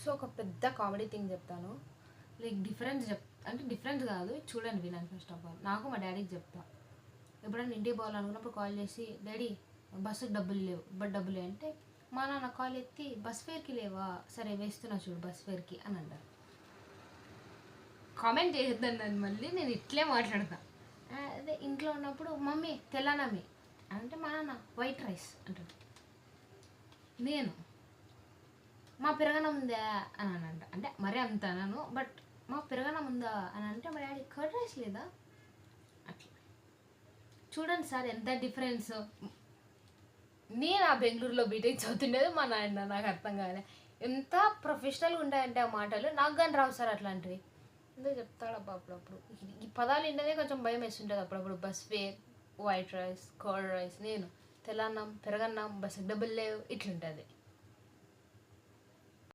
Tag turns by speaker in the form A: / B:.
A: So ఒక పెద్ద comedy thing చెప్తాను, లైక్ అంటే డిఫరెన్స్ కాదు, చూడండి వినండి. ఫస్ట్ ఆఫ్ ఆల్ నాకు మా డాడీకి చెప్తా, ఎప్పుడైనా ఇంటికి పోవాలనుకున్నప్పుడు కాల్ చేసి, డాడీ బస్సుకి డబ్బులు లేవు, డబ్బులు అంటే మా నాన్న కాల్ ఎత్తి బస్ ఫేర్కి లేవా, సరే వేస్తున్నా చూడు బస్ ఫేర్కి అని అంటారు. కామెంట్ చేయొద్దండి నన్ను, మళ్ళీ నేను ఇట్లే మాట్లాడతా. అదే ఇంట్లో ఉన్నప్పుడు మమ్మీ తెల్లనమ్మి అంటే మా నాన్న వైట్ రైస్ అంటాడు, నేను మా పెరగనం ఉందా అని అంట, అంటే మరీ అంత అన్నాను, బట్ మా పెరగనం ఉందా అని అంటే మా డాడీ కర్డ్ రైస్ లేదా అట్లా. చూడండి సార్ ఎంత డిఫరెన్స్. నేను ఆ బెంగళూరులో బీటెక్ చదువుతుండేది మా నాయన, నాకు అర్థం కాలే ఎంత ప్రొఫెషనల్గా ఉంటాయంటే ఆ మాటలు. నాకు కానీ రావు సార్ అట్లాంటివి, ఎందుకు చెప్తాడబ్బా అప్పుడప్పుడు. ఈ పదాలు వింటేనే కొంచెం భయం వేస్తుంటుంది అప్పుడప్పుడు. Bus fair, white rice, curd rice, నేను తెల్లన్నం పెరగన్నం, బస్ డబ్బులు లేవు ఇట్లుంటుంది.